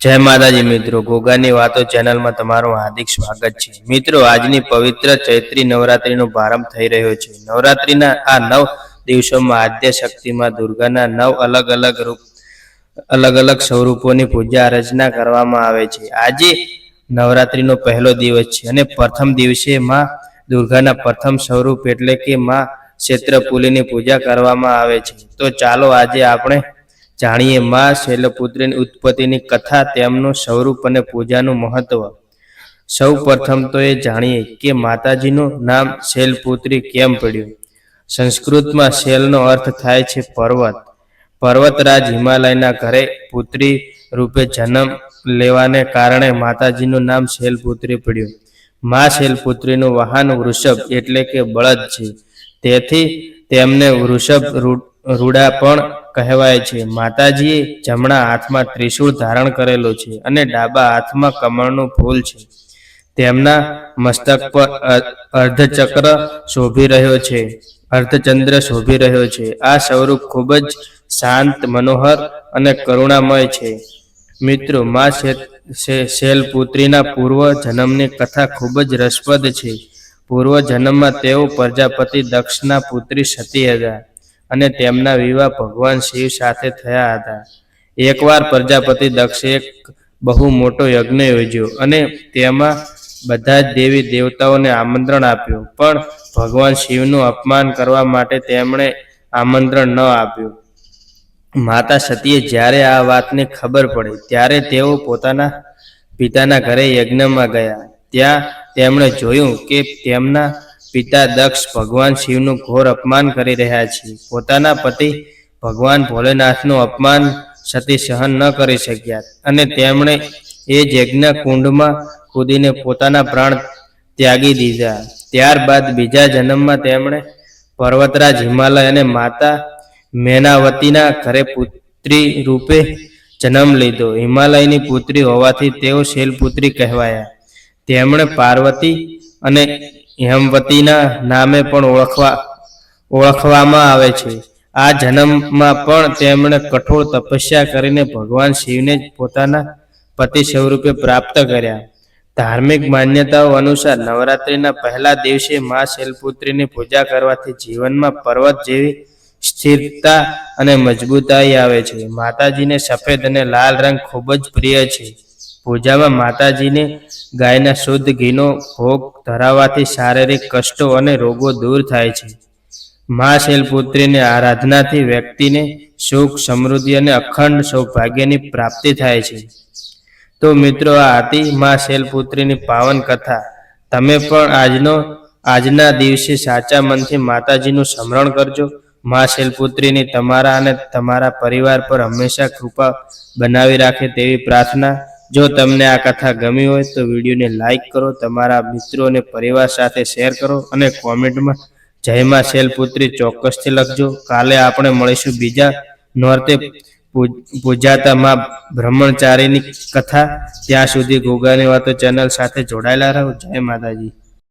जय माताजी मित्रों, गोगानी वातो चेनल में तमारुं हार्दिक स्वागत है। मित्रों, आजनी पवित्र चैत्री नवरात्रिनो प्रारंभ थई रह्यो छे। नवरात्रिना आ 9 दिवसोमां आद्य शक्ति मां दुर्गाना 9 अलग अलग स्वरूपोनी पूजा अर्चना करवामां आवे छे। आजे नवरात्रिनो पहलो दिवस छे अने प्रथम दिवसे मां दुर्गाना प्रथम स्वरूप एटले के मां क्षेत्रपुलीनी पूजा करवामां आवे छे। तो चालो आज आपणे जाणीए मां शैलपुत्रीनी उत्पत्तिनी कथा, तेमनुं स्वरूप अने पूजानुं महत्व। सौ प्रथम तो ये जाणीए के माताजीनुं नाम शैलपुत्री केम पड्युं। संस्कृत में शैलनो अर्थ थाय छे पर्वत। पर्वतराज हिमालयना घरे पुत्री रूपे जन्म लेवाने कारणे माताजीनुं नाम शैलपुत्री पड्युं। मां शैलपुत्रीनुं वाहन वृषभ एटले के बळद छे, तेथी तेमने वृषभ रूड़ा पण कहेवाय छे। माताजीए जमणा हाथमां त्रिशूल धारण करेलो छे अने डाबा हाथमां कमळनुं फूल छे। तेमना मस्तक पर अर्धचक्र शोभी रह्यो छे, अर्धचंद्र शोभी रह्यो छे। आ स्वरूप खूब ज शांत, मनोहर अने करुणामय छे। मित्रों, मां शैलपुत्रीना पूर्व जन्मनी कथा खूब ज रसप्रद छे। पूर्व जन्ममां तेओ प्रजापति दक्षना पुत्री सती हता अने तेमना विवाह भगवान शिव साथे थया हता। एकवार प्रजापति दक्षे एक बहु मोटो यज्ञ योज्यो अने तेमां बधा ज देवी देवताओने आमंत्रण आप्युं, पण भगवान शिवनुं अपमान करवा माटे तेमणे आमंत्रण न आप्युं। माता सतीए ज्यारे आ वातनी खबर पड़ी त्यारे तेओ पोताना पिताना घरे यज्ञमां गया। त्यां तेमणे जोयुं के तेमना पिता दक्ष भगवान शिवनुं घोर अपमान करी रह्या छे। पोताना पति भगवान भोलेनाथनुं अपमान सती सहन न करी शक्या अने तेमणे ए यज्ञ कुंडमां कूदीने पोताना प्राण त्यागी दीधा। त्यारबाद बीजा जन्ममां तेमणे पर्वतराज हिमालय अने माता मेनावतीना घरे पुत्री रूपे जन्म लीधो। हिमालयनी पुत्री होवाथी तेओ शैलपुत्री कहेवाया। तेमणे पार्वती अने हेमवतीना नामे पण ओळखवामां आवे छे। आ जन्ममां पण तेमणे कठोर तपस्या करीने भगवान शिवने पोताना पति स्वरूपे प्राप्त कर्या। धार्मिक मान्यताओं अनुसार नवरात्रिना पहला दिवसे मां शैलपुत्रीनी पूजा करवाथी जीवनमां पर्वत जेवी स्थिरता अने मजबूताई आवे छे। माताजीने सफेद अने लाल रंग खूब ज प्रिय छे। पूजामां माताजीने गायना शुद्ध घीनो भोग धराववाथी शारीरिक कष्टो अने रोगो दूर थाय छे। मां शैलपुत्रीनी आराधनाथी व्यक्तिने सुख, समृद्धि अने अखंड सौभाग्यनी प्राप्ति थाय छे। तो मित्रों, आ हती मां शैलपुत्रीनी पावन कथा। तमे पण आजना दिवसे साचा मनथी माताजीनुं स्मरण करजो। मां शैलपुत्रीनी तमारा अने तमारा परिवार पर हमेशा कृपा बनावी राखे तेवी प्रार्थना। जो तमने आ कथा गमी होय तो विडियो ने लाइक करो, तमारा मित्रों ने परिवार साथे शेर करो अने कॉमेंट में जय मां शैलपुत्री चौक्कसथी लखजो। काले आपणे मळीशुं बीजा नोरते पूजाता मां ब्रह्मचारीनी कथा। त्यां सुधी गोगानी वातो चेनल साथे जोडायेला रहो। जय माताजी।